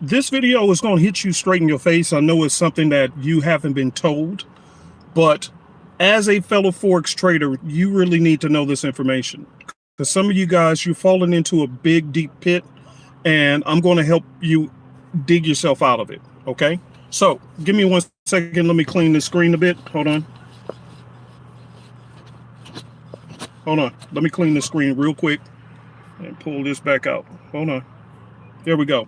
This video is going to hit you straight in your face. I know it's something that you haven't been told, but as a fellow Forex trader, you really need to know this information. Because some of you guys, you're falling into a big, deep pit, and I'm going to help you dig yourself out of it, okay? So, give me 1 second. Let me clean the screen a bit. Hold on. Hold on. Let me clean the screen real quick and pull this back out. Hold on. There we go.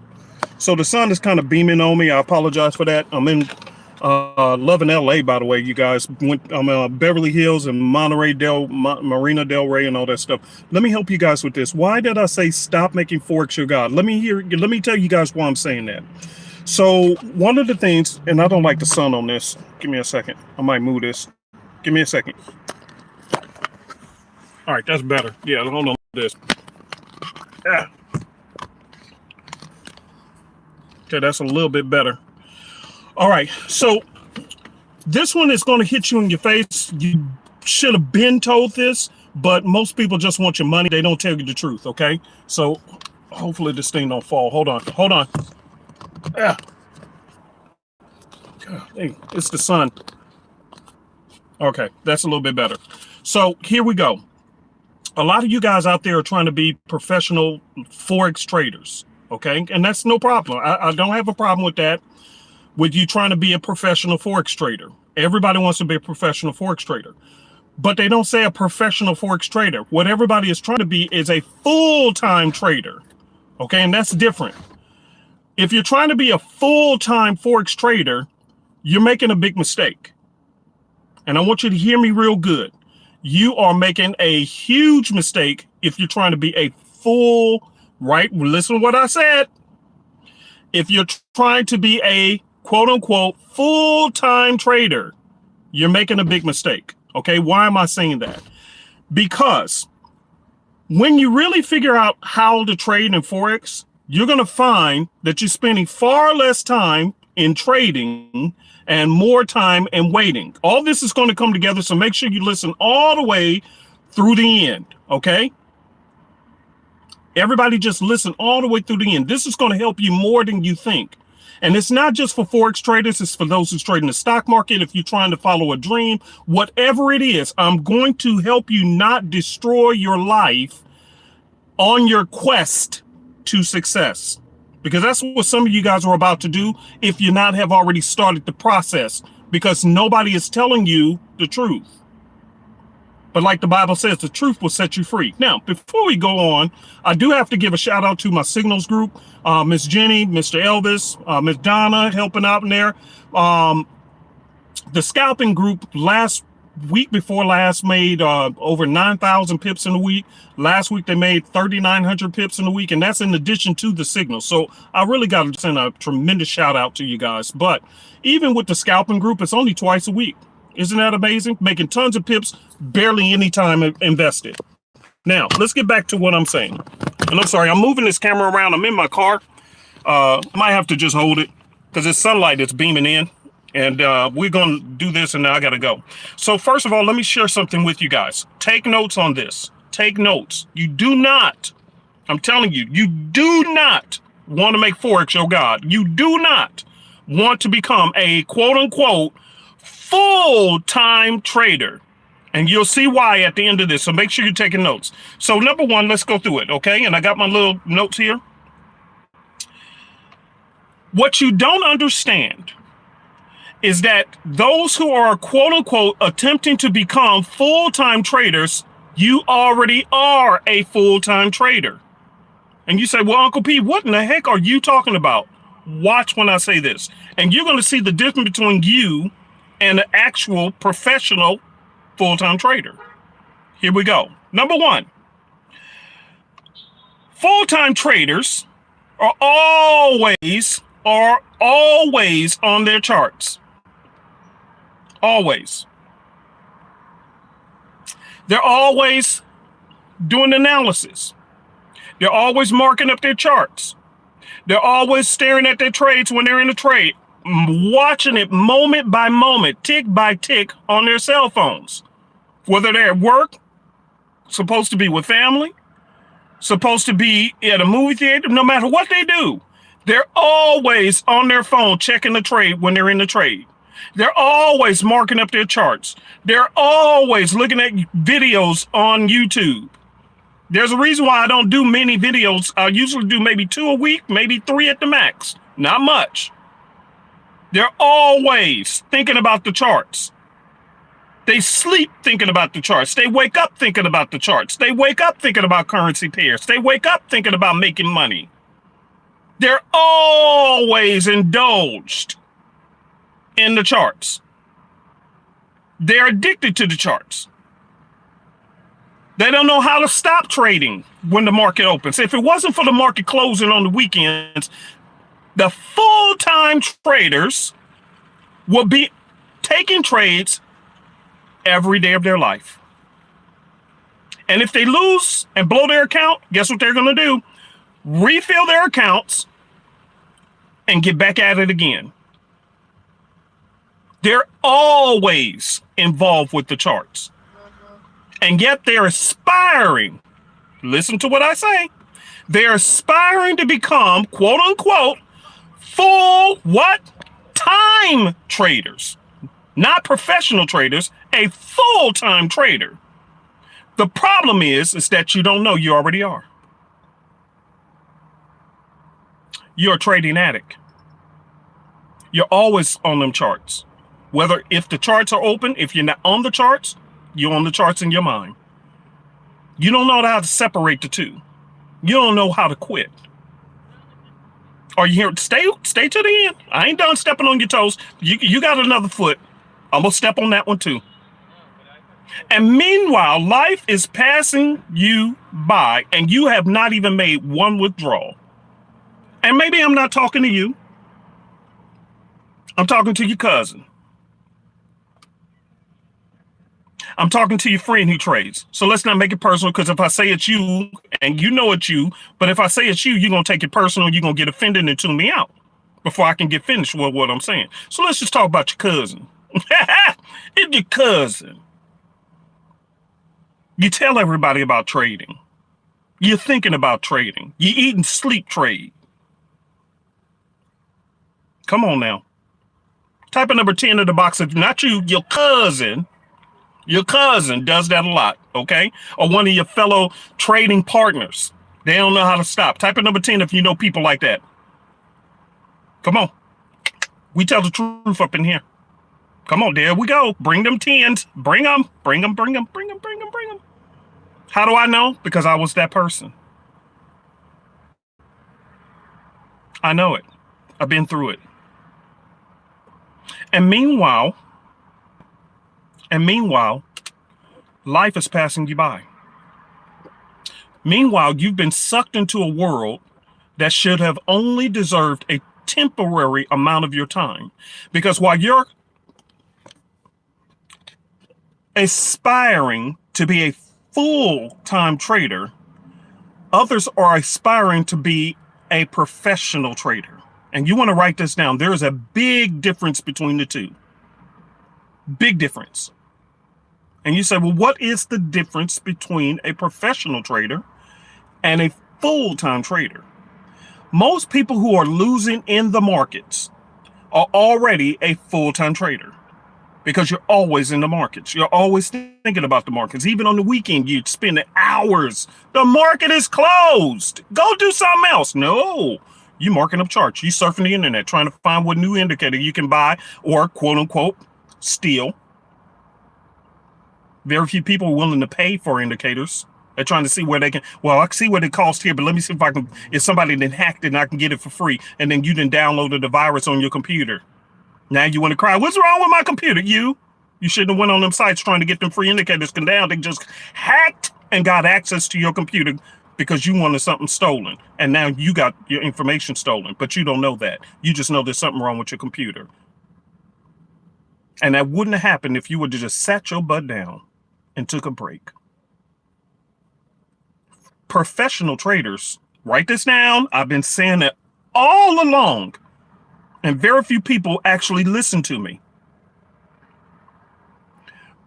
So the sun is kind of beaming on me. I apologize for that. I'm in loving LA, by the way, you guys. I'm Beverly Hills and Marina Del Rey and all that stuff. Let me help you guys with this. Why did I say stop making Forex your God? Let me tell you guys why I'm saying that. So one of the things, and I don't like the sun on this. Give me a second. I might move this. Give me a second. All right, that's better. Yeah, hold on this. Yeah. Okay, that's a little bit better. All right, so this one is going to hit you in your face. You should have been told this, but most people just want your money. They don't tell you the truth, okay? So hopefully this thing don't fall. Hold on. Yeah. God, dang, it's the sun. Okay, that's a little bit better. So here we go. A lot of you guys out there are trying to be professional Forex traders, okay? And that's no problem. I don't have a problem with that, with you trying to be a professional Forex trader. Everybody wants to be a professional Forex trader, but they don't say a professional Forex trader. What everybody is trying to be is a full-time trader, okay? And that's different. If you're trying to be a full-time Forex trader, you're making a big mistake. And I want you to hear me real good. You are making a huge mistake if you're trying to be a listen to what I said. If you're trying to be a quote unquote full-time trader, you're making a big mistake. Okay, why am I saying that? Because when you really figure out how to trade in Forex, you're going to find that you're spending far less time in trading and more time in waiting. All this is going to come together, so make sure you listen all the way through the end, okay? Everybody just listen all the way through the end. This is going to help you more than you think. And it's not just for Forex traders, it's for those who's trading the stock market. If you're trying to follow a dream, whatever it is, I'm going to help you not destroy your life on your quest to success. Because that's what some of you guys are about to do if you not have already started the process, because nobody is telling you the truth. But like the Bible says, the truth will set you free. Now, before we go on, I do have to give a shout out to my Signals group, Miss Jenny, Mr. Elvis, Miss Donna helping out in there. The Scalping group week before last made over 9,000 pips in a week. Last week they made 3,900 pips in a week, and that's in addition to the Signals. So I really got to send a tremendous shout out to you guys. But even with the Scalping group, it's only twice a week. Isn't that amazing? Making tons of pips, barely any time invested. Now, let's get back to what I'm saying. And I'm sorry, I'm moving this camera around. I'm in my car. Might have to just hold it because it's sunlight that's beaming in. And we're going to do this, and now I got to go. So first of all, let me share something with you guys. Take notes on this. Take notes. You do not, I'm telling you, you do not want to make Forex your God. You do not want to become a quote-unquote full-time trader. And you'll see why at the end of this. So make sure you're taking notes. So number one, let's go through it, okay? And I got my little notes here. What you don't understand is that those who are quote unquote attempting to become full-time traders, you already are a full-time trader. And you say, well, Uncle P, what in the heck are you talking about? Watch when I say this. And you're going to see the difference between you and an actual professional full-time trader. Here we go. Number one, full-time traders are always on their charts. Always. They're always doing analysis. They're always marking up their charts. They're always staring at their trades when they're in a trade, watching it moment by moment, tick by tick on their cell phones. Whether they're at work, supposed to be with family, supposed to be at a movie theater, no matter what they do, They're always on their phone checking the trade when they're in the trade. They're always marking up their charts. They're always looking at videos on YouTube. There's a reason why I don't do many videos. I usually do maybe 2 a week, maybe 3 at the max. Not much. They're always thinking about the charts. They sleep thinking about the charts. They wake up thinking about the charts. They wake up thinking about currency pairs. They wake up thinking about making money. They're always indulged in the charts. They're addicted to the charts. They don't know how to stop trading when the market opens. If it wasn't for the market closing on the weekends, the full-time traders will be taking trades every day of their life. And if they lose and blow their account, guess what they're going to do? Refill their accounts and get back at it again. They're always involved with the charts. And yet they're aspiring, listen to what I say, they're aspiring to become, quote unquote, full what? Time traders. Not professional traders, a full-time trader. The problem is that you don't know you already are. You're a trading addict. You're always on them charts. Whether if the charts are open, if you're not on the charts, you're on the charts in your mind. You don't know how to separate the two. You don't know how to quit. Are you here? Stay to the end. I ain't done stepping on your toes. You got another foot. I'm gonna step on that one too. And meanwhile, life is passing you by and you have not even made one withdrawal. And maybe I'm not talking to you. I'm talking to your cousin. I'm talking to your friend who trades. So let's not make it personal, because if I say it's you and you know it's you, but if I say it's you, you're going to take it personal. You're going to get offended and tune me out before I can get finished with what I'm saying. So let's just talk about your cousin. It's your cousin. You tell everybody about trading. You're thinking about trading. You eat and sleep trade. Come on now. Type in number 10 in the box. If not you, your cousin does that a lot, okay? Or one of your fellow trading partners. They don't know how to stop. Type in number 10 if you know people like that. Come on. We tell the truth up in here. Come on, there we go. Bring them 10s. Bring them. Bring them, bring them, bring them, bring them, bring them. How do I know? Because I was that person. I know it. I've been through it. And meanwhile, life is passing you by. Meanwhile, you've been sucked into a world that should have only deserved a temporary amount of your time. Because while you're aspiring to be a full-time trader, others are aspiring to be a professional trader. And you want to write this down. There is a big difference between the two. Big difference. And you say, well, what is the difference between a professional trader and a full-time trader? Most people who are losing in the markets are already a full-time trader because you're always in the markets. You're always thinking about the markets. Even on the weekend, you'd spend hours. The market is closed. Go do something else. No. You marking up charts. You surfing the internet, trying to find what new indicator you can buy or quote unquote steal. Very few people are willing to pay for indicators. They're trying to see where they can. Well, I can see what it costs here, but let me see if somebody then hacked it and I can get it for free. And then you then downloaded the virus on your computer. Now you want to cry. What's wrong with my computer? You shouldn't have went on them sites trying to get them free indicators. Down. They just hacked and got access to your computer because you wanted something stolen. And now you got your information stolen, but you don't know that. You just know there's something wrong with your computer. And that wouldn't have happened if you would have just sat your butt down and took a break. Professional traders, write this down. I've been saying it all along, and very few people actually listen to me.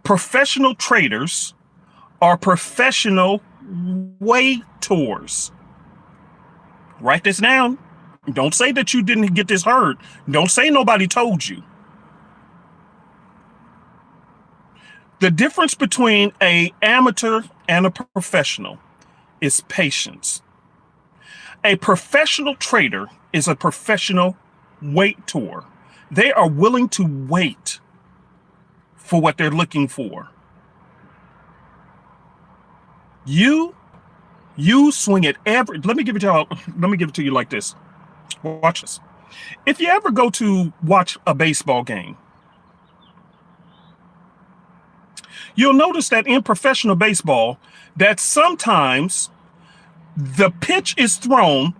Professional traders are professional waitors. Write this down. Don't say that you didn't get this heard. Don't say nobody told you. The difference between an amateur and a professional is patience. A professional trader is a professional waiter. They are willing to wait for what they're looking for. You swing it let me give it to you like this. Watch this. If you ever go to watch a baseball game, you'll notice that in professional baseball, that sometimes the pitch is thrown,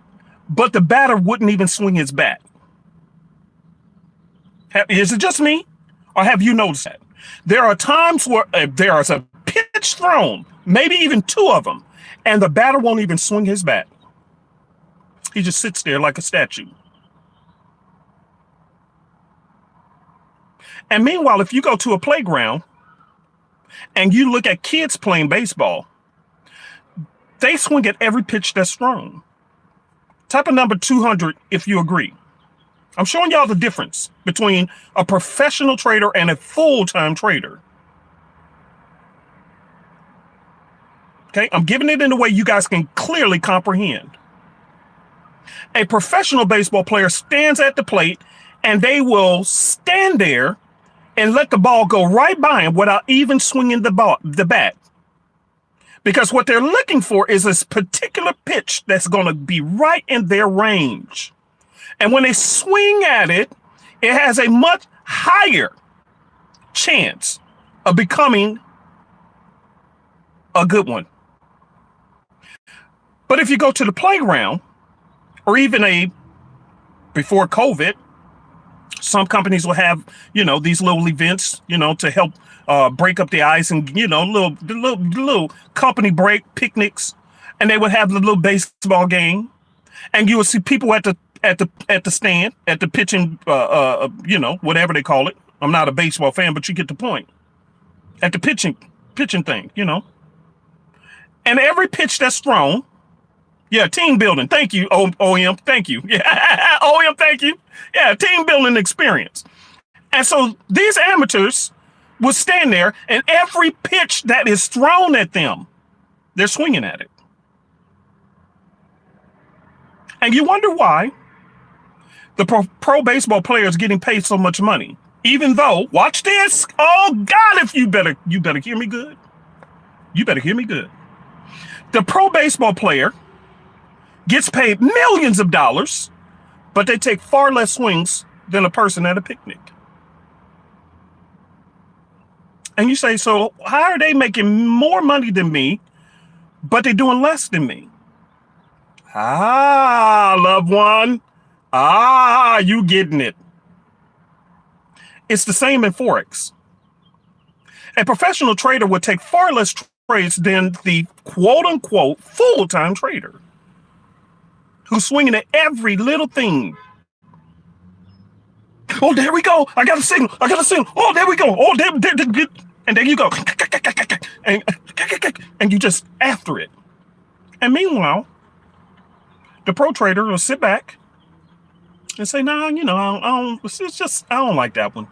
but the batter wouldn't even swing his bat. Is it just me? Or have you noticed that? There are times where there is a pitch thrown, maybe even two of them, and the batter won't even swing his bat. He just sits there like a statue. And meanwhile, if you go to a playground and you look at kids playing baseball, they swing at every pitch that's thrown. Type a number 200 if you agree. I'm showing y'all the difference between a professional trader and a full-time trader. Okay, I'm giving it in a way you guys can clearly comprehend. A professional baseball player stands at the plate and they will stand there and let the ball go right by him without even swinging the bat. Because what they're looking for is this particular pitch that's going to be right in their range. And when they swing at it, it has a much higher chance of becoming a good one. But if you go to the playground, or even before COVID, some companies will have, these little events, to help break up the ice and, little company break picnics, and they would have the little baseball game, and you would see people at the stand, at the pitching, whatever they call it. I'm not a baseball fan, but you get the point. At the pitching thing, and every pitch that's thrown. Yeah, team building. Thank you, OEM. Thank you. Yeah, OEM, thank you. Yeah, team building experience. And so these amateurs will stand there, and every pitch that is thrown at them, they're swinging at it. And you wonder why the pro baseball player is getting paid so much money, even though, watch this. Oh God, if you better hear me good. You better hear me good. The pro baseball player gets paid millions of dollars, but they take far less swings than a person at a picnic. And you say, so how are they making more money than me, but they're doing less than me? Loved one. You getting it. It's the same in Forex. A professional trader would take far less trades than the quote unquote full-time trader, who's swinging at every little thing. Oh, there we go. I got a signal. Oh, there we go. Oh, there. And there you go. And you just after it. And meanwhile, the pro trader will sit back and say, nah, I don't like that one.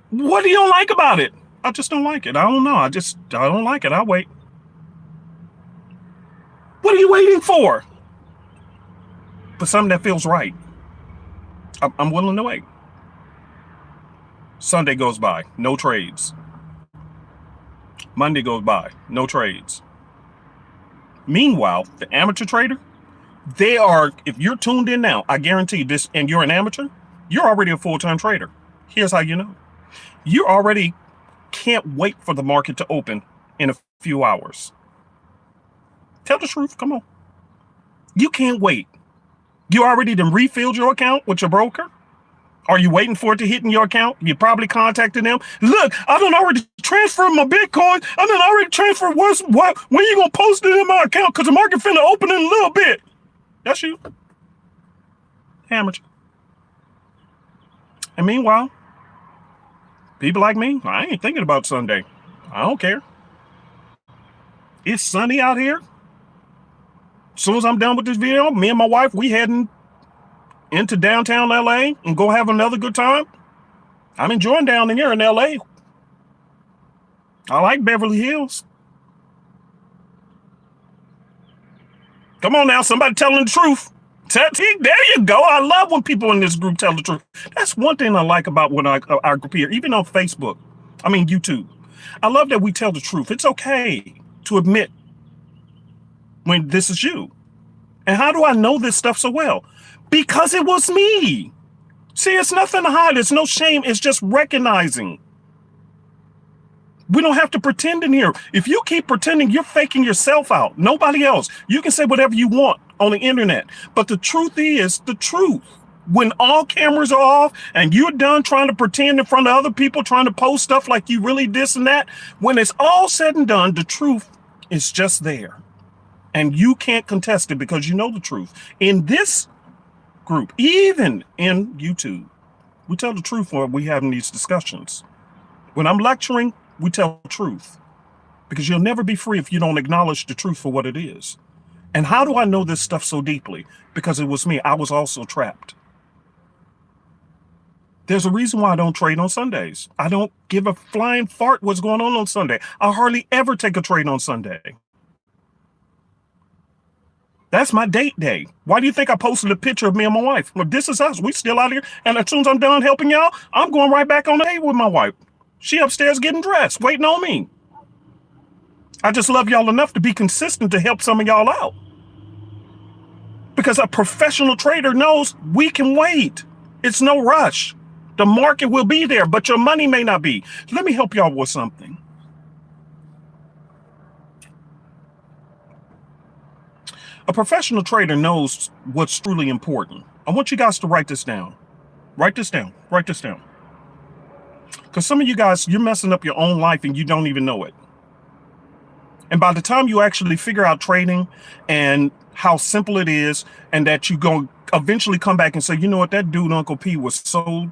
What do you don't like about it? I just don't like it. I don't know. I don't like it. I'll wait. What are you waiting for? For something that feels right. I'm willing to wait. Sunday goes by, no trades. Monday goes by, no trades. Meanwhile, the amateur trader, if you're tuned in now, I guarantee this, and you're an amateur, you're already a full-time trader. Here's how you know. You already can't wait for the market to open in a few hours. Tell the truth, come on. You can't wait. You already done refilled your account with your broker? Are you waiting for it to hit in your account? You probably contacted them. Look, I done already transferred my Bitcoin. I done already transferred when you gonna post it in my account? Because the market finna open in a little bit. That's you. Amateur. And meanwhile, people like me, I ain't thinking about Sunday. I don't care. It's sunny out here. As soon as I'm done with this video, me and my wife, we heading into downtown LA and go have another good time. I'm enjoying down here in LA. I like Beverly Hills. Come on now, somebody telling the truth. There you go. I love when people in this group tell the truth. That's one thing I like about when our group here, even on Facebook, YouTube. I love that we tell the truth. It's okay to admit when this is you. And how do I know this stuff so well? Because it was me. See, it's nothing to hide. It's no shame. It's just recognizing. We don't have to pretend in here. If you keep pretending, you're faking yourself out. Nobody else. You can say whatever you want on the internet. But the truth is the truth. When all cameras are off and you're done trying to pretend in front of other people, trying to post stuff like you really this and that, when it's all said and done, the truth is just there. And you can't contest it because you know the truth. In this group, even in YouTube, we tell the truth when we're having these discussions. When I'm lecturing, we tell the truth, because you'll never be free if you don't acknowledge the truth for what it is. And how do I know this stuff so deeply? Because it was me. I was also trapped. There's a reason why I don't trade on Sundays. I don't give a flying fart what's going on Sunday. I hardly ever take a trade on Sunday. That's my date day. Why do you think I posted a picture of me and my wife? Well, this is us. We still out here. And as soon as I'm done helping y'all, I'm going right back on the date with my wife. She upstairs getting dressed, waiting on me. I just love y'all enough to be consistent to help some of y'all out. Because a professional trader knows we can wait. It's no rush. The market will be there, but your money may not be. Let me help y'all with something. A professional trader knows what's truly important. I want you guys to write this down. Write this down. Write this down. Because some of you guys, you're messing up your own life and you don't even know it. And by the time you actually figure out trading and how simple it is, and that you go eventually come back and say, you know what, that dude, Uncle P, was so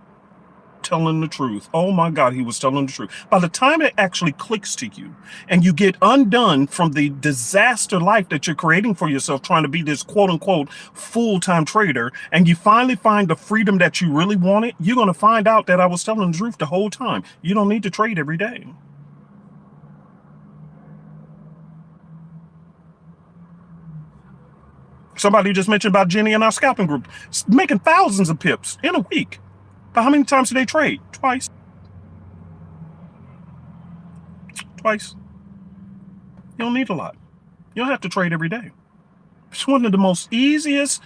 telling the truth. Oh my God, he was telling the truth. By the time it actually clicks to you and you get undone from the disaster life that you're creating for yourself, trying to be this quote unquote full-time trader, and you finally find the freedom that you really wanted, you're going to find out that I was telling the truth the whole time. You don't need to trade every day. Somebody just mentioned about Jenny and our scalping group making thousands of pips in a week. But how many times do they trade? Twice. Twice. You don't need a lot. You don't have to trade every day. It's one of the most easiest,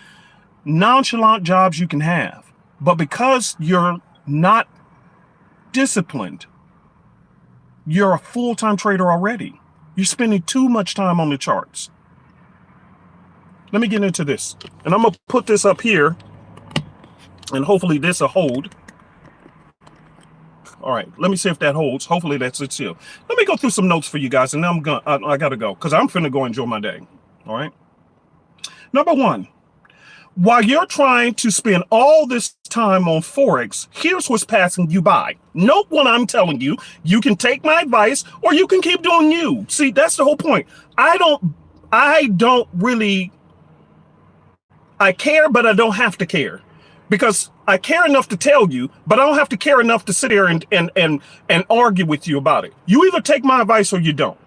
nonchalant jobs you can have. But because you're not disciplined, you're a full-time trader already. You're spending too much time on the charts. Let me get into this. And I'm going to put this up here. And hopefully this will hold. All right, let me see if that holds. Hopefully that's it still. Let me go through some notes for you guys, and then I gotta go because I'm finna go enjoy my day. All right. Number one, while you're trying to spend all this time on Forex, here's what's passing you by. Note what I'm telling you. You can take my advice or you can keep doing you. See, that's the whole point. I don't really, I care, but I don't have to care. Because I care enough to tell you, but I don't have to care enough to sit here and argue with you about it. You either take my advice or you don't.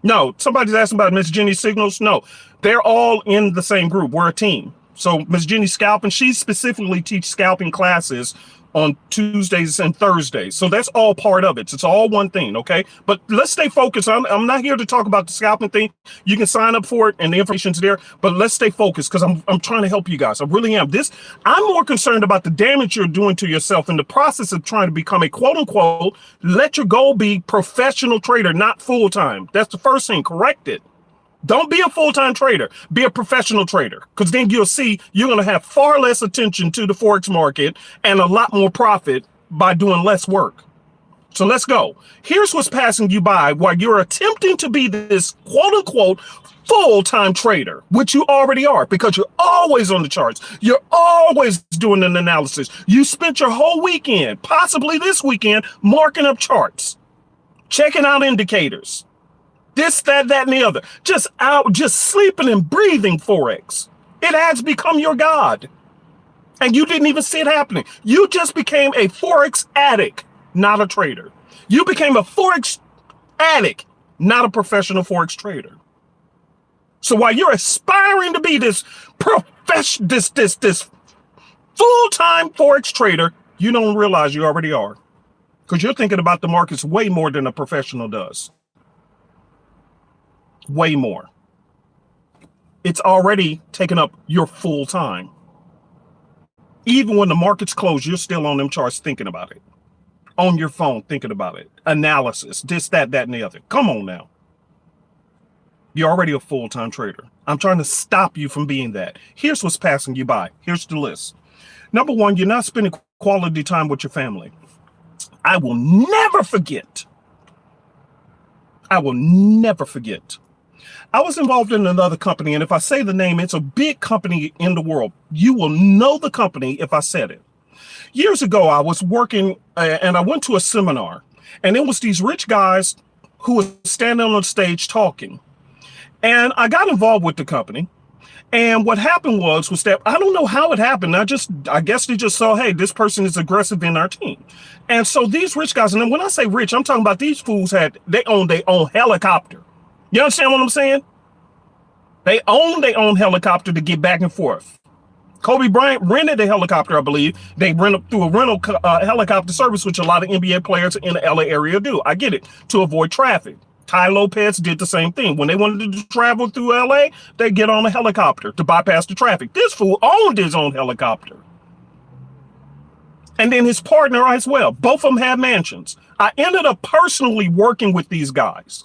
No, somebody's asking about Miss Jenny's signals. No, they're all in the same group. We're a team. So Miss Jenny's scalping, she specifically teaches scalping classes on Tuesdays and Thursdays. So that's all part of it. It's all one thing, okay? But let's stay focused. I'm not here to talk about the scalping thing. You can sign up for it and the information's there, but let's stay focused because I'm trying to help you guys. I really am. I'm more concerned about the damage you're doing to yourself in the process of trying to become a quote unquote, let your goal be professional trader, not full-time. That's the first thing. Correct it. Don't be a full-time trader. Be a professional trader, because then you'll see you're going to have far less attention to the Forex market and a lot more profit by doing less work. So let's go. Here's what's passing you by while you're attempting to be this quote-unquote full-time trader, which you already are, because you're always on the charts. You're always doing an analysis. You spent your whole weekend, possibly this weekend, marking up charts, checking out indicators. This, that, and the other. Just out, just sleeping and breathing Forex. It has become your God. And you didn't even see it happening. You just became a Forex addict, not a trader. You became a Forex addict, not a professional Forex trader. So while you're aspiring to be this this full-time Forex trader, you don't realize you already are. Because you're thinking about the markets way more than a professional does. Way more. It's already taken up your full time. Even when the markets close, you're still on them charts thinking about it. On your phone thinking about it. Analysis, this, that, and the other. Come on now. You're already a full-time trader. I'm trying to stop you from being that. Here's what's passing you by. Here's the list. Number one, you're not spending quality time with your family. I will never forget. I will never forget. I was involved in another company, and if I say the name, it's a big company in the world. You will know the company if I said it. Years ago, I was working, and I went to a seminar, and it was these rich guys who were standing on stage talking. And I got involved with the company. And what happened was that I don't know how it happened. I guess they just saw, hey, this person is aggressive in our team. And so these rich guys, and when I say rich, I'm talking about these fools they own their own helicopter. You understand what I'm saying? They own their own helicopter to get back and forth. Kobe Bryant rented a helicopter, I believe. They rent through a rental helicopter service, which a lot of NBA players in the LA area do. I get it, to avoid traffic. Ty Lopez did the same thing. When they wanted to travel through LA, they get on a helicopter to bypass the traffic. This fool owned his own helicopter. And then his partner as well. Both of them had mansions. I ended up personally working with these guys.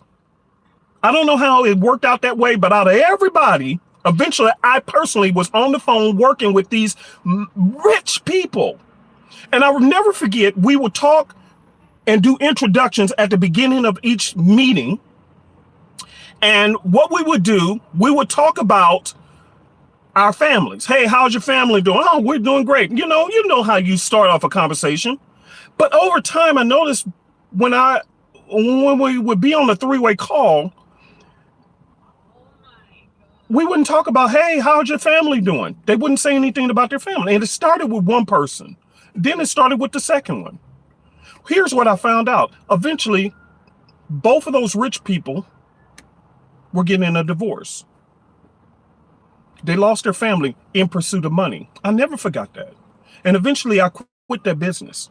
I don't know how it worked out that way, but out of everybody, eventually I personally was on the phone working with these rich people. And I will never forget, we would talk and do introductions at the beginning of each meeting. And what we would do, we would talk about our families. Hey, how's your family doing? Oh, we're doing great. You know how you start off a conversation. But over time, I noticed when we would be on a three-way call, we wouldn't talk about, hey, how's your family doing? They wouldn't say anything about their family. And it started with one person. Then it started with the second one. Here's what I found out. Eventually, both of those rich people were getting a divorce. They lost their family in pursuit of money. I never forgot that. And eventually I quit that business.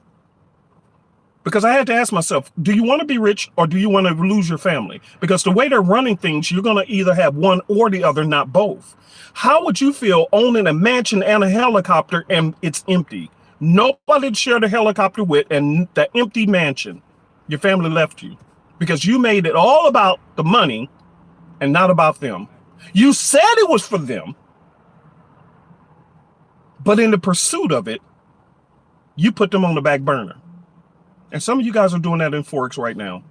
Because I had to ask myself, do you want to be rich or do you want to lose your family? Because the way they're running things, you're going to either have one or the other, not both. How would you feel owning a mansion and a helicopter and it's empty? Nobody to share the helicopter with, and the empty mansion. Your family left you because you made it all about the money and not about them. You said it was for them, but in the pursuit of it, you put them on the back burner. And some of you guys are doing that in Forex right now.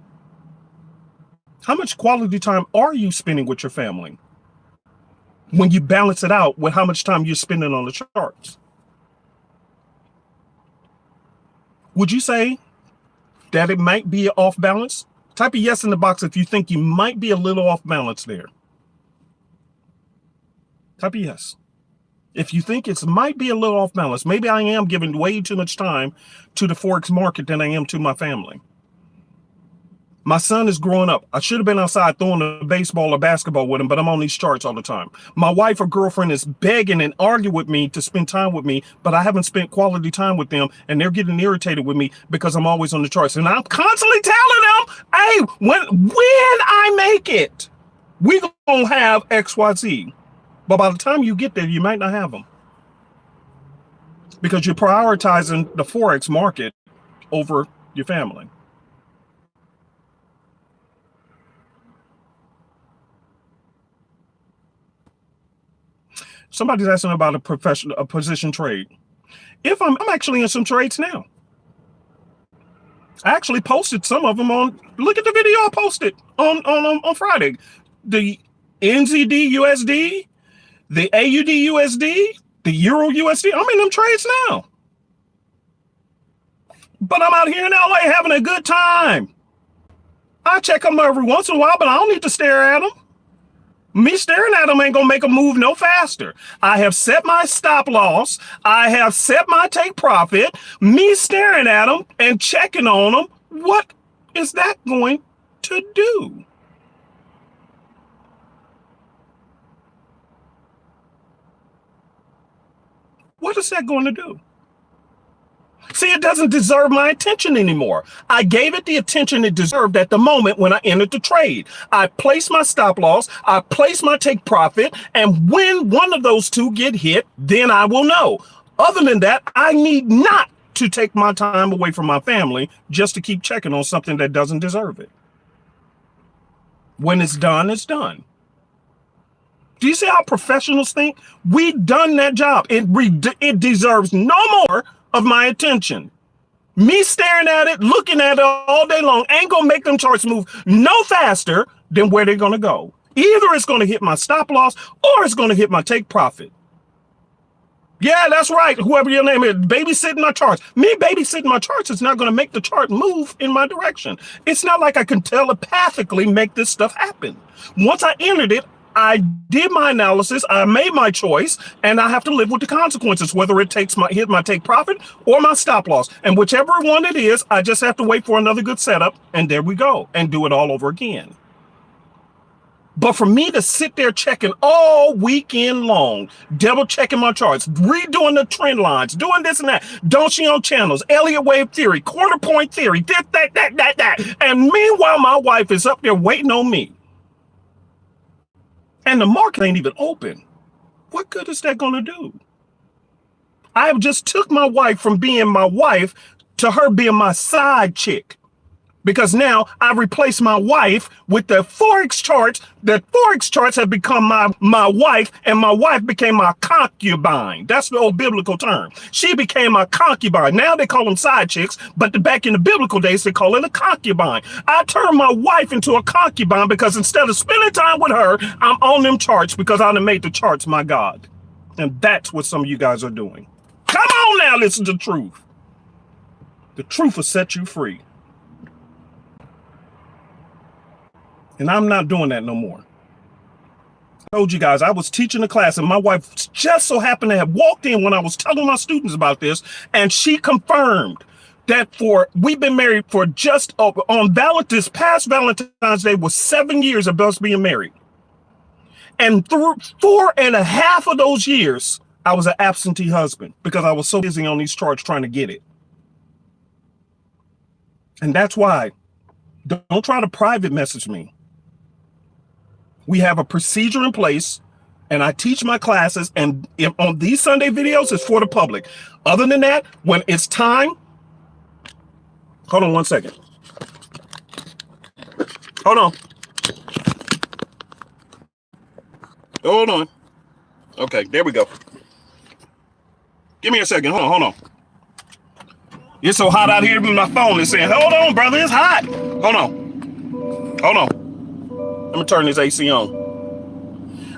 How much quality time are you spending with your family when you balance it out with how much time you're spending on the charts? Would you say that it might be off balance? Type a yes in the box if you think you might be a little off balance there. Type a yes. If you think it might be a little off balance, maybe I am giving way too much time to the Forex market than I am to my family. My son is growing up. I should have been outside throwing a baseball or basketball with him, but I'm on these charts all the time. My wife or girlfriend is begging and arguing with me to spend time with me, but I haven't spent quality time with them, and they're getting irritated with me because I'm always on the charts. And I'm constantly telling them, hey, when I make it, we're going to have XYZ. But by the time you get there, you might not have them. Because you're prioritizing the Forex market over your family. Somebody's asking about a position trade. If I'm actually in some trades now. I actually posted some of them on, look at the video I posted on Friday. The NZD USD, the AUD USD, the Euro USD. I'm in them trades now. But I'm out here in LA having a good time. I check them every once in a while, but I don't need to stare at them. Me staring at them ain't gonna make them move no faster. I have set my stop loss. I have set my take profit. Me staring at them and checking on them, what is that going to do? What is that going to do? See, it doesn't deserve my attention anymore. I gave it the attention it deserved at the moment when I entered the trade. I placed my stop loss, I placed my take profit, and when one of those two get hit, then I will know. Other than that, I need not to take my time away from my family just to keep checking on something that doesn't deserve it. When it's done, it's done. Do you see how professionals think? We've done that job. It deserves no more of my attention. Me staring at it, looking at it all day long, ain't gonna make them charts move no faster than where they're gonna go. Either it's gonna hit my stop loss or it's gonna hit my take profit. Yeah, that's right. Whoever your name is, babysitting my charts. Me babysitting my charts is not gonna make the chart move in my direction. It's not like I can telepathically make this stuff happen. Once I entered it, I did my analysis, I made my choice, and I have to live with the consequences, whether it hit my take profit or my stop loss. And whichever one it is, I just have to wait for another good setup, and there we go, and do it all over again. But for me to sit there checking all weekend long, double checking my charts, redoing the trend lines, doing this and that, Donchian channels, Elliott wave theory, quarter point theory, this, that. And meanwhile, my wife is up there waiting on me. And the market ain't even open. What good is that going to do? I have just took my wife from being my wife to her being my side chick. Because now I've replaced my wife with the Forex charts. The Forex charts have become my wife, and my wife became my concubine. That's the old biblical term. She became my concubine. Now they call them side chicks, but back in the biblical days, they call it a concubine. I turned my wife into a concubine because instead of spending time with her, I'm on them charts because I done made the charts my God. And that's what some of you guys are doing. Come on now, listen to the truth. The truth will set you free. And I'm not doing that no more. I told you guys, I was teaching a class and my wife just so happened to have walked in when I was telling my students about this. And she confirmed that we've been married for just on this past Valentine's Day was 7 years of us being married. And through 4.5 of those years, I was an absentee husband because I was so busy on these charts trying to get it. And that's why don't try to private message me. We have a procedure in place, and I teach my classes, and on these Sunday videos, it's for the public. Other than that, when it's time, hold on one second. Hold on. Hold on. Okay, there we go. Give me a second. Hold on. It's so hot out here, my phone is saying, hold on, brother, it's hot. Hold on. Let me turn this AC on.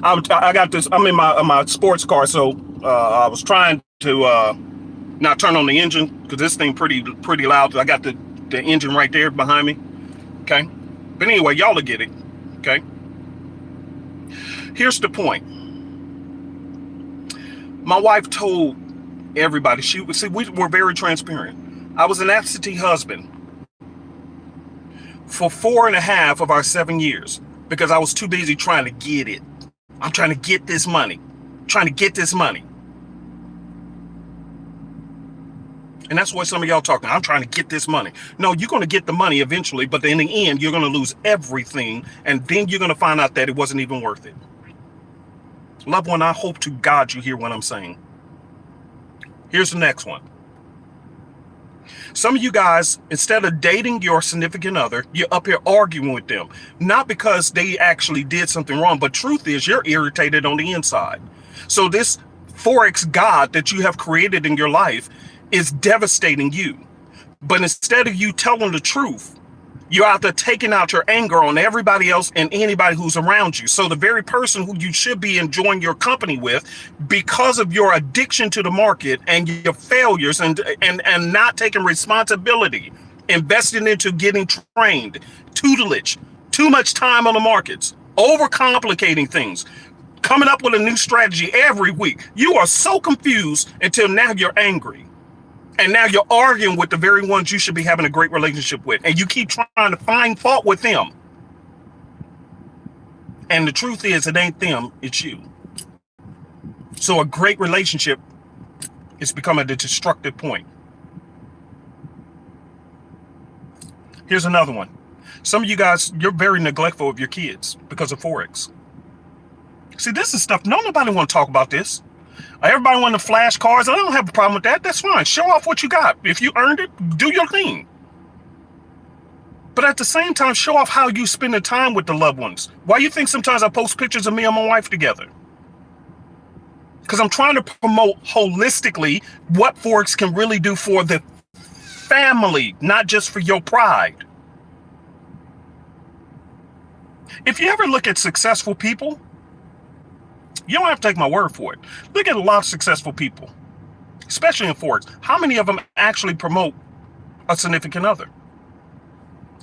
I got this, I'm in my sports car, so I was trying to not turn on the engine because this thing pretty loud. I got the engine right there behind me. Okay. But anyway, y'all will get it. Okay. Here's the point. My wife told everybody, we were very transparent. I was an absentee husband for 4.5 of our 7 years because I was too busy trying to get it. I'm trying to get this money. And that's what some of y'all talking. I'm trying to get this money. No, you're going to get the money eventually, but in the end, you're going to lose everything. And then you're going to find out that it wasn't even worth it. Loved one, I hope to God you hear what I'm saying. Here's the next one. Some of you guys, instead of dating your significant other, you're up here arguing with them. Not because they actually did something wrong, but truth is you're irritated on the inside. So this Forex God that you have created in your life is devastating you. But instead of you telling the truth, you're out there taking out your anger on everybody else and anybody who's around you. So the very person who you should be enjoying your company with, because of your addiction to the market and your failures and not taking responsibility investing into getting trained, tutelage, too much time on the markets, overcomplicating things, coming up with a new strategy every week. You are so confused until now you're angry. And now you're arguing with the very ones you should be having a great relationship with. And you keep trying to find fault with them. And the truth is, it ain't them, it's you. So a great relationship is becoming a destructive point. Here's another one. Some of you guys, you're very neglectful of your kids because of Forex. See, this is stuff, nobody want to talk about this. Everybody want to flash cards. I don't have a problem with that. That's fine. Show off what you got. If you earned it, do your thing. But at the same time, show off how you spend the time with the loved ones. Why you think sometimes I post pictures of me and my wife together? Because I'm trying to promote holistically what Forex can really do for the family, not just for your pride. If you ever look at successful people, you don't have to take my word for it. Look at a lot of successful people, especially in Forex. How many of them actually promote a significant other?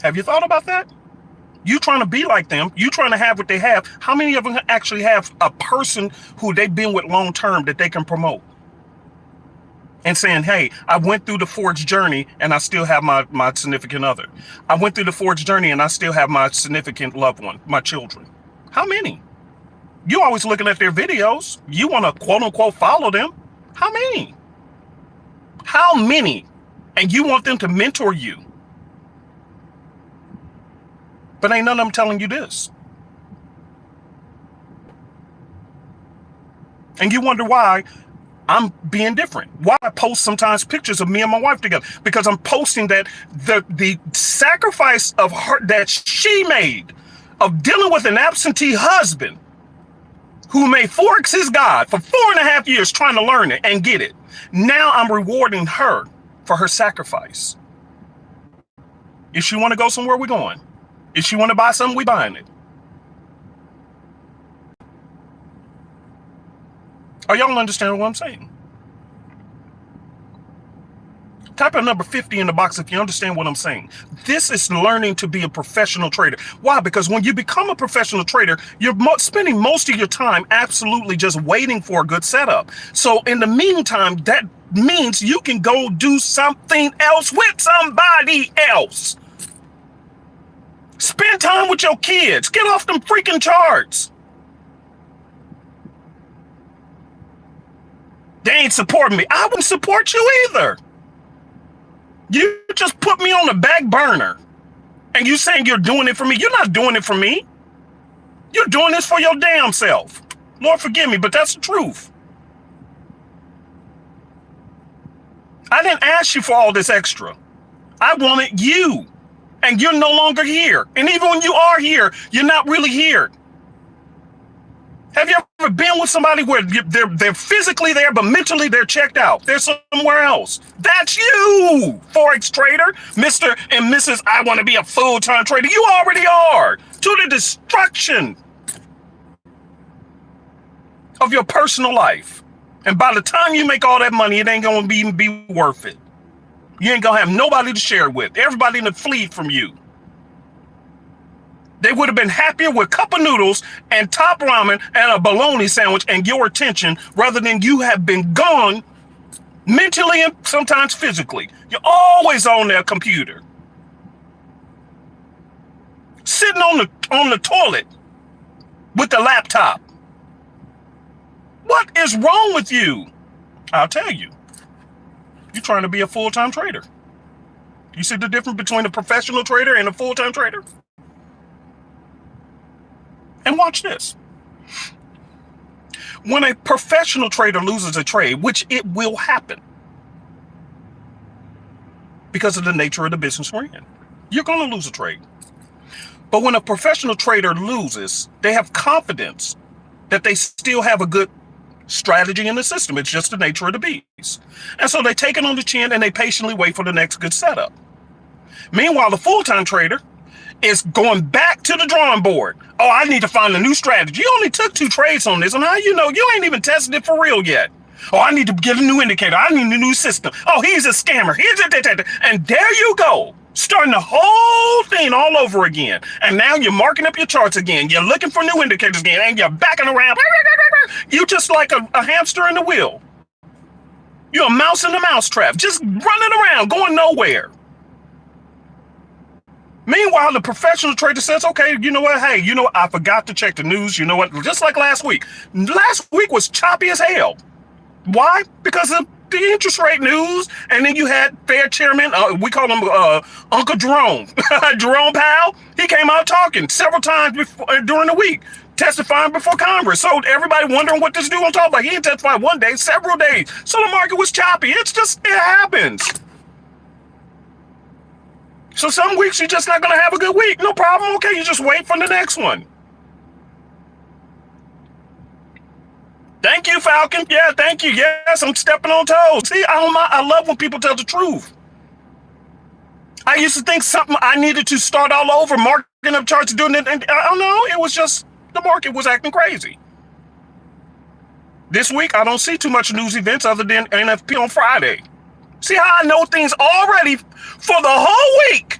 Have you thought about that? You trying to be like them, you trying to have what they have. How many of them actually have a person who they've been with long term that they can promote? And saying, hey, I went through the Forex journey and I still have my significant other. I went through the Forex journey and I still have my significant loved one, my children. How many? You always looking at their videos. You want to quote unquote follow them. How many? How many? And you want them to mentor you. But ain't none of them telling you this. And you wonder why I'm being different. Why I post sometimes pictures of me and my wife together. Because I'm posting that the sacrifice of her that she made of dealing with an absentee husband who made Forex his God for 4.5 years trying to learn it and get it. Now I'm rewarding her for her sacrifice. If she want to go somewhere, we're going. If she want to buy something, we buying it. Are y'all understanding what I'm saying? Type in number 50 in the box if you understand what I'm saying. This is learning to be a professional trader. Why? Because when you become a professional trader, you're spending most of your time absolutely just waiting for a good setup. So in the meantime, that means you can go do something else with somebody else. Spend time with your kids. Get off them freaking charts. They ain't supporting me. I wouldn't support you either. You just put me on the back burner. And you saying you're doing it for me. You're not doing it for me. You're doing this for your damn self. Lord forgive me, but that's the truth. I didn't ask you for all this extra. I wanted you. And you're no longer here. And even when you are here, you're not really here. Have you ever been with somebody where they're physically there, but mentally they're checked out? They're somewhere else. That's you, Forex trader, Mr. and Mrs. I want to be a full-time trader. You already are, to the destruction of your personal life. And by the time you make all that money, it ain't going to even be worth it. You ain't going to have nobody to share it with. Everybody to flee from you. They would have been happier with a cup of noodles and top ramen and a bologna sandwich and your attention rather than you have been gone mentally and sometimes physically. You're always on their computer. Sitting on the toilet with the laptop. What is wrong with you? I'll tell you. You're trying to be a full-time trader. You see the difference between a professional trader and a full-time trader? And watch this. When a professional trader loses a trade, which it will happen because of the nature of the business we're in, you're going to lose a trade. But when a professional trader loses, they have confidence that they still have a good strategy in the system. It's just the nature of the beast. And so they take it on the chin and they patiently wait for the next good setup. Meanwhile, the full-time trader is going back to the drawing board. Oh, I need to find a new strategy. You only took 2 trades on this, and how you know you ain't even tested it for real yet? Oh, I need to get a new indicator. I need a new system. Oh, he's a scammer. And there you go, Starting the whole thing all over again. And now you're marking up your charts again. You're looking for new indicators again, and you're backing around. You just like a hamster in the wheel. You're a mouse in the mousetrap, just running around, going nowhere. Meanwhile, the professional trader says, okay, you know what? Hey, you know what? I forgot to check the news. You know what? Just like last week. Last week was choppy as hell. Why? Because of the interest rate news. And then you had Fed Chairman, we call him Uncle Jerome, Jerome Powell. He came out talking several times during the week, testifying before Congress. So everybody wondering what this dude on top about. He didn't testify one day, several days. So the market was choppy. It's just, it happens. So some weeks you're just not going to have a good week. No problem. Okay, you just wait for the next one. Thank you, Falcon. Yeah, thank you. Yes, I'm stepping on toes. See, I love when people tell the truth. I used to think something I needed to start all over, marking up charts, doing it, and I don't know. It was just the market was acting crazy. This week, I don't see too much news events other than NFP on Friday. See how I know things already for the whole week?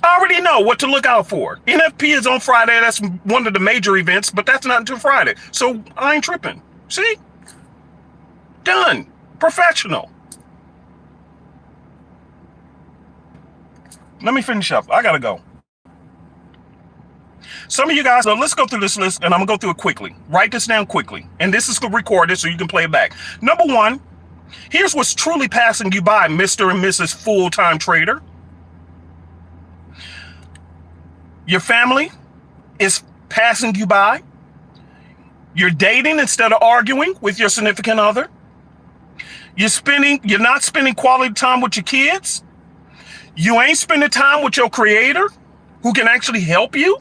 I already know what to look out for. NFP is on Friday. That's one of the major events, but that's not until Friday. So I ain't tripping. See? Done. Professional. Let me finish up. I gotta go. Some of you guys, let's go through this list, and I'm gonna go through it quickly. Write this down quickly. And this is recorded so you can play it back. Number one, here's what's truly passing you by, Mr. and Mrs. Full-Time Trader. Your family is passing you by. You're dating instead of arguing with your significant other. You're not spending quality time with your kids. You ain't spending time with your creator who can actually help you.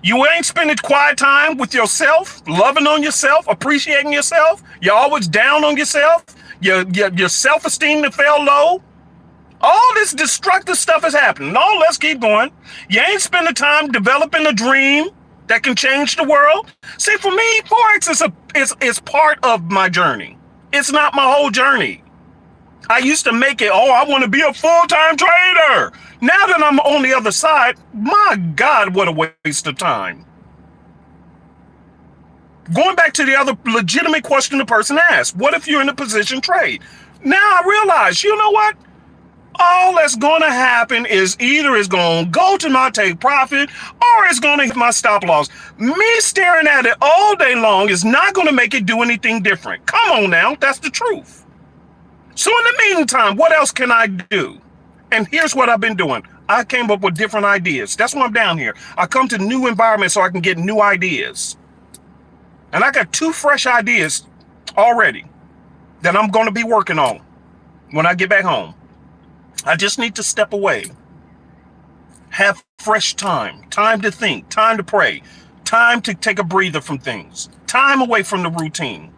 You ain't spending quiet time with yourself, loving on yourself, appreciating yourself. You're always down on yourself. Your self-esteem that fell low. All this destructive stuff is happening. No, let's keep going. You ain't spending time developing a dream that can change the world. See, for me, Forex is part of my journey. It's not my whole journey. I used to make it, oh, I want to be a full-time trader. Now that I'm on the other side, my God, what a waste of time. Going back to the other legitimate question the person asked, what if you're in a position trade? Now I realize, you know what? All that's going to happen is either it's going to go to my take profit or it's going to hit my stop loss. Me staring at it all day long is not going to make it do anything different. Come on now, that's the truth. So in the meantime, what else can I do? And here's what I've been doing. I came up with different ideas. That's why I'm down here. I come to new environments so I can get new ideas. And I got 2 fresh ideas already that I'm going to be working on when I get back home. I just need to step away, have fresh time to think, time to pray, time to take a breather from things, time away from the routine.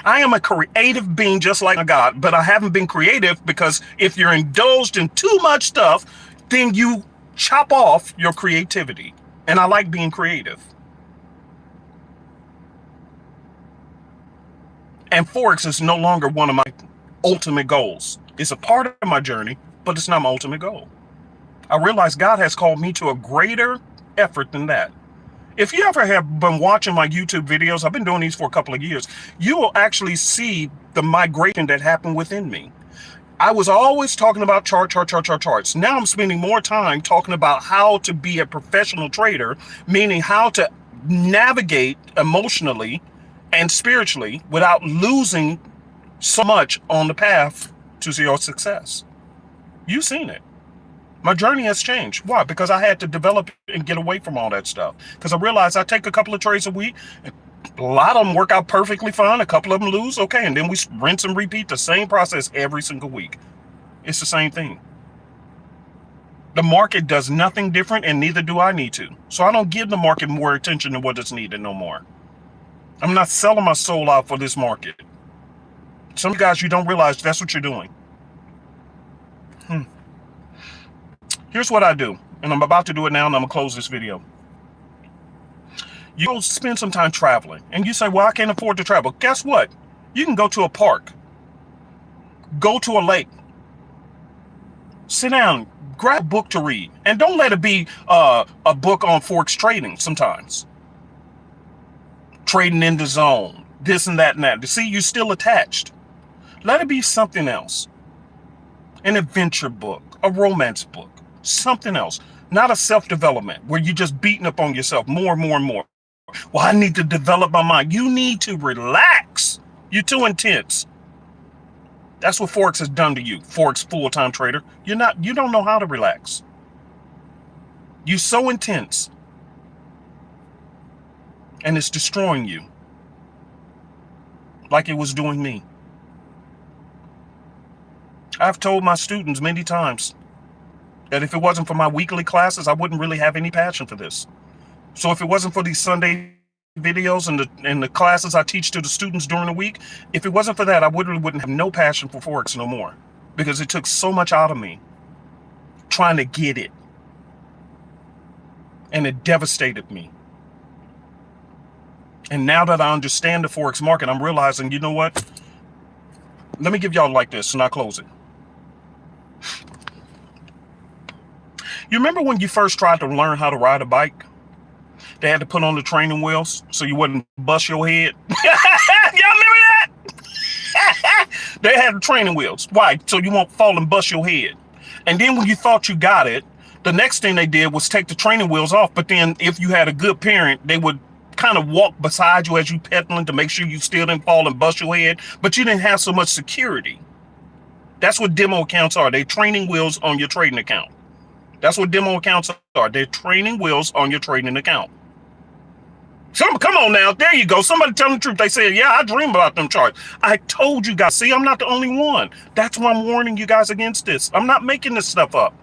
I am a creative being just like a God, but I haven't been creative because if you're indulged in too much stuff, then you chop off your creativity. And I like being creative. And Forex is no longer one of my ultimate goals. It's a part of my journey, but it's not my ultimate goal. I realize God has called me to a greater effort than that. If you ever have been watching my YouTube videos, I've been doing these for a couple of years, you will actually see the migration that happened within me. I was always talking about charts. Now I'm spending more time talking about how to be a professional trader, meaning how to navigate emotionally and spiritually without losing so much on the path to your success. You've seen it. My journey has changed. Why? Because I had to develop and get away from all that stuff. Because I realized I take a couple of trades a week. And a lot of them work out perfectly fine. A couple of them lose. Okay. And then we rinse and repeat the same process every single week. It's the same thing. The market does nothing different, and neither do I need to. So I don't give the market more attention than what is needed no more. I'm not selling my soul out for this market. Some guys, you don't realize that's what you're doing. Here's what I do, and I'm about to do it now, and I'm gonna close this video. You go spend some time traveling, and you say, well, I can't afford to travel. Guess what? You can go to a park Go to a lake. Sit down, grab a book to read. And don't let it be a book on Forex trading sometimes. Trading in the zone, this and that and that. See, you're still attached. Let it be something else. An adventure book, a romance book, something else. Not a self-development where you're just beating up on yourself more and more and more. Well, I need to develop my mind. You need to relax. You're too intense. That's what Forex has done to you, Forex full-time trader. You don't know how to relax. You're so intense. And it's destroying you. Like it was doing me. I've told my students many times that if it wasn't for my weekly classes, I wouldn't really have any passion for this. So if it wasn't for these Sunday videos and the classes I teach to the students during the week, if it wasn't for that, I wouldn't have no passion for Forex no more, because it took so much out of me trying to get it, and it devastated me. And now that I understand the Forex market, I'm realizing, you know what? Let me give y'all like this and I'll close it. You remember when you first tried to learn how to ride a bike? They had to put on the training wheels so you wouldn't bust your head. Y'all remember that? They had the training wheels. Why? So you won't fall and bust your head. And then when you thought you got it, the next thing they did was take the training wheels off. But then if you had a good parent, they would kind of walk beside you as you pedaling to make sure you still didn't fall and bust your head, but you didn't have so much security. That's what demo accounts are. They're training wheels on your trading account. That's what demo accounts are. They're training wheels on your trading account. Come on now. There you go. Somebody tell the truth. They said, yeah, I dream about them charts. I told you guys. See, I'm not the only one. That's why I'm warning you guys against this. I'm not making this stuff up.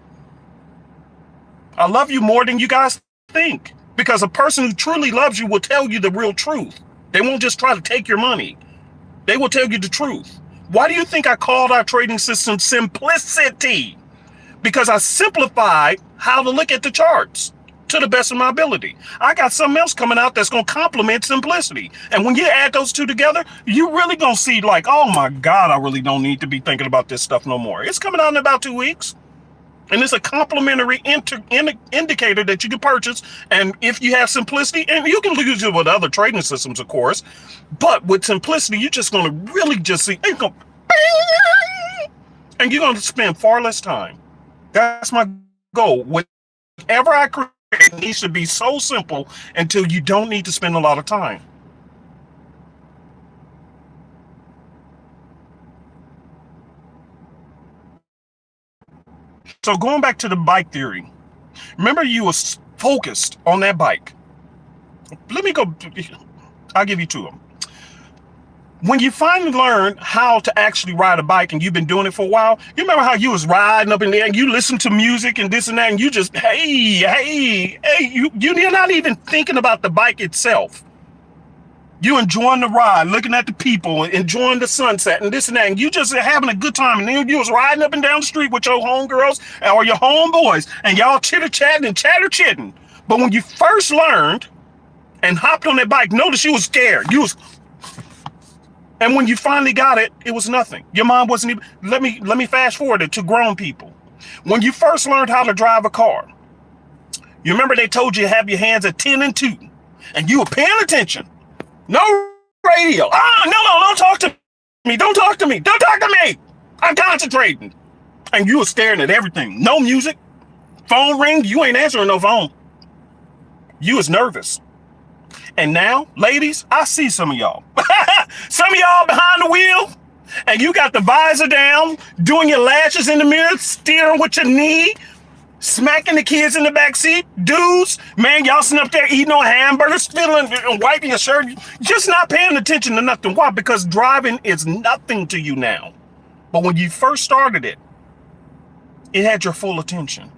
I love you more than you guys think, because a person who truly loves you will tell you the real truth. They won't just try to take your money. They will tell you the truth. Why do you think I called our trading system simplicity? Because I simplified how to look at the charts to the best of my ability. I got something else coming out that's going to complement simplicity. And when you add those two together, you're really going to see like, oh my God, I really don't need to be thinking about this stuff no more. It's coming out in about 2 weeks. And it's a complementary indicator that you can purchase. And if you have simplicity, and you can use it with other trading systems, of course, but with simplicity, you're just going to really just see, and you're going to spend far less time. That's my goal. Whatever I create needs to be so simple until you don't need to spend a lot of time. So going back to the bike theory, remember you was focused on that bike. Let me go, I'll give you two of them. When you finally learn how to actually ride a bike and you've been doing it for a while, you remember how you was riding up in there and you listen to music and this and that and you just, hey, you're not even thinking about the bike itself. You enjoying the ride, looking at the people, enjoying the sunset and this and that, and you just having a good time. And then you was riding up and down the street with your homegirls or your homeboys, and y'all chitter-chatting and chatter-chitting. But when you first learned and hopped on that bike, notice you was scared. And when you finally got it, it was nothing. Your mind wasn't even, let me fast forward it to grown people. When you first learned how to drive a car, you remember they told you to have your hands at 10 and 2, and you were paying attention. No radio. No, don't talk to me. Don't talk to me. Don't talk to me. I'm concentrating. And you were staring at everything. No music. Phone ring. You ain't answering no phone. You was nervous. And now, ladies, I see some of y'all. Some of y'all behind the wheel, and you got the visor down, doing your lashes in the mirror, steering with your knee, smacking the kids in the back seat. Dudes, man, y'all sitting up there eating on hamburgers, feeling and wiping your shirt, just not paying attention to nothing. Why? Because driving is nothing to you now. But when you first started it, it had your full attention.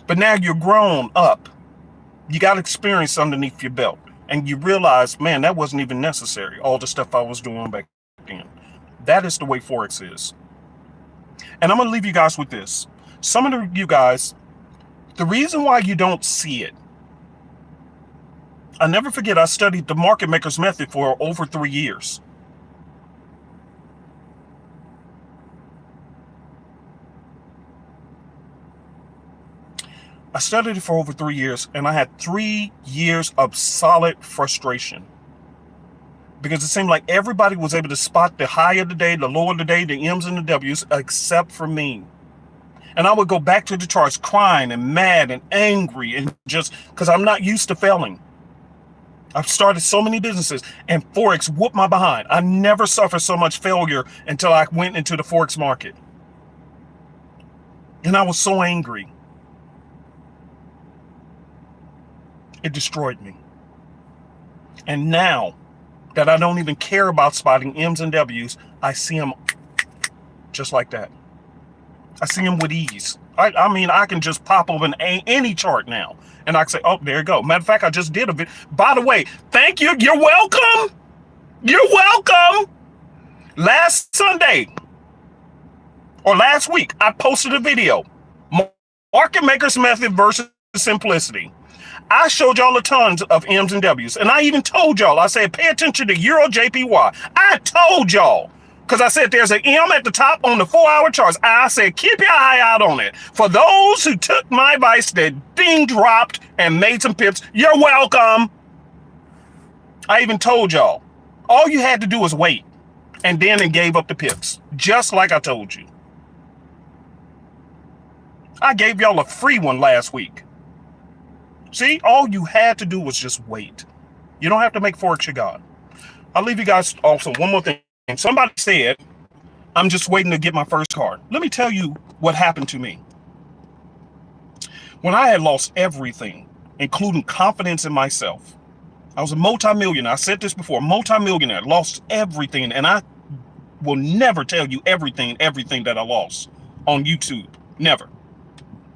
But now you're grown up. You got experience underneath your belt. And you realize, man, that wasn't even necessary. All the stuff I was doing back then. That is the way Forex is. And I'm going to leave you guys with this. Some of you guys, the reason why you don't see it, I never forget, I studied the market maker's method for over 3 years. I studied it for over 3 years, and I had 3 years of solid frustration because it seemed like everybody was able to spot the high of the day, the low of the day, the M's and the W's, except for me. And I would go back to the charts crying and mad and angry, and just because I'm not used to failing. I've started so many businesses, and Forex whooped my behind. I never suffered so much failure until I went into the Forex market. And I was so angry. It destroyed me. And now that I don't even care about spotting M's and W's, I see them just like that. I see them with ease. I mean, I can just pop open any chart now, and I can say, oh, there you go. Matter of fact, I just did a bit. By the way, thank you. You're welcome. You're welcome. Last Sunday or last week, I posted a video. Market Maker's Method versus Simplicity. I showed y'all a tons of M's and W's, and I even told y'all, I said, pay attention to Euro JPY. I told y'all, because I said there's an M at the top on the 4-hour charts. I said, keep your eye out on it. For those who took my advice that ding dropped and made some pips, you're welcome. I even told y'all, all you had to do was wait, and then it gave up the pips, just like I told you. I gave y'all a free one last week. See, all you had to do was just wait. You don't have to make Forex your God. I'll leave you guys also one more thing. Somebody said, I'm just waiting to get my first card. Let me tell you what happened to me. When I had lost everything, including confidence in myself, I was a multimillionaire. I said this before, multimillionaire, lost everything. And I will never tell you everything that I lost on YouTube. Never.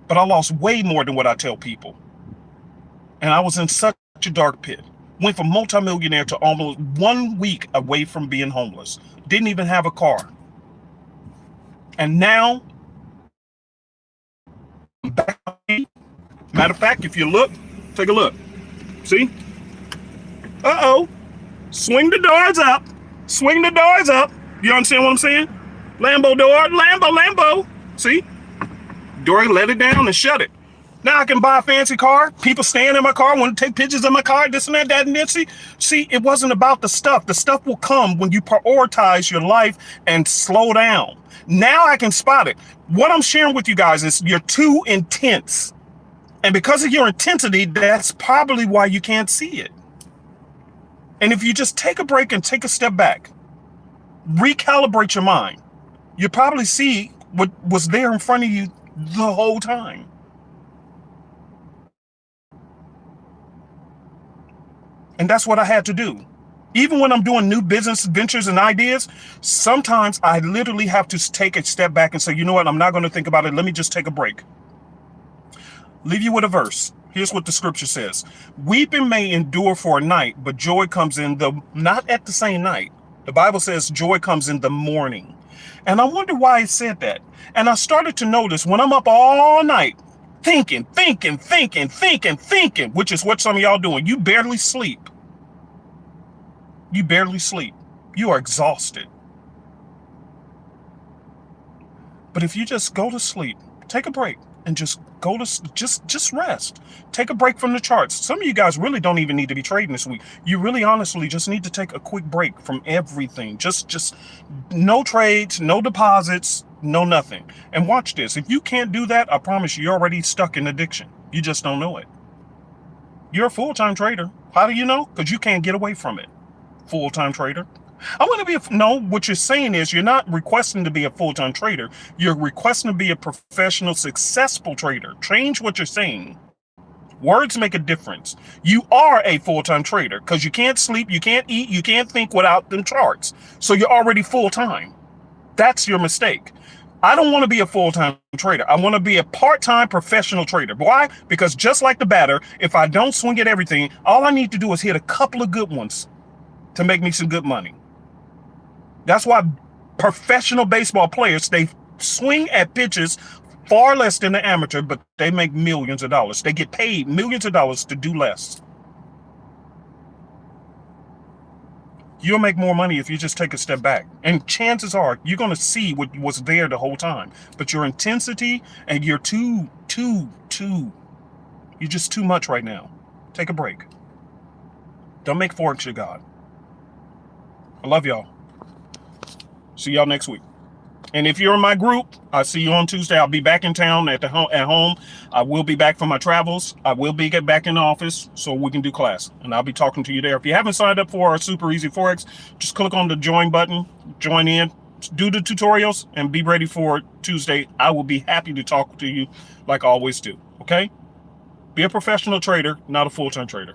But I lost way more than what I tell people. And I was in such a dark pit. Went from multimillionaire to almost 1 week away from being homeless. Didn't even have a car. And now, back. Matter of fact, if you look, take a look. See? Uh-oh. Swing the doors up. Swing the doors up. You understand what I'm saying? Lambo door, Lambo. See? Door, let it down and shut it. Now I can buy a fancy car. People stand in my car, want to take pictures of my car, this and that, and this. See, it wasn't about the stuff. The stuff will come when you prioritize your life and slow down. Now I can spot it. What I'm sharing with you guys is you're too intense. And because of your intensity, that's probably why you can't see it. And if you just take a break and take a step back, recalibrate your mind, you probably see what was there in front of you the whole time. And that's what I had to do. Even when I'm doing new business ventures and ideas, sometimes I literally have to take a step back and say, you know what, I'm not going to think about it. Let me just take a break. Leave you with a verse. Here's what the scripture says. Weeping may endure for a night, but joy comes in not at the same night. The Bible says joy comes in the morning. And I wonder why it said that. And I started to notice when I'm up all night, thinking, which is what some of y'all doing. You barely sleep. You barely sleep. You are exhausted. But if you just go to sleep, take a break, and just go to just rest. Take a break from the charts. Some of you guys really don't even need to be trading this week. You really honestly just need to take a quick break from everything. Just no trades, no deposits, no nothing. And watch this. If you can't do that, I promise you're already stuck in addiction. You just don't know it. You're a full-time trader. How do you know? Because you can't get away from it. Full-time trader. I want to be no, what you're saying is you're not requesting to be a full-time trader. You're requesting to be a professional, successful trader. Change what you're saying. Words make a difference. You are a full-time trader because you can't sleep, you can't eat, you can't think without them charts. So you're already full-time. That's your mistake. I don't want to be a full-time trader. I want to be a part-time professional trader. Why? Because just like the batter, if I don't swing at everything, all I need to do is hit a couple of good ones to make me some good money. That's why professional baseball players, they swing at pitches far less than the amateur, but they make millions of dollars. They get paid millions of dollars to do less. You'll make more money if you just take a step back. And chances are you're going to see what was there the whole time. But your intensity and you're too You're just too much right now. Take a break. Don't make Forex your God. I love y'all. See y'all next week. And if you're in my group, I'll see you on Tuesday. I'll be back in town at home. I will be back from my travels. I will be back in the office so we can do class. And I'll be talking to you there. If you haven't signed up for our Super Easy Forex, just click on the join button, join in, do the tutorials, and be ready for Tuesday. I will be happy to talk to you like I always do. Okay? Be a professional trader, not a full-time trader.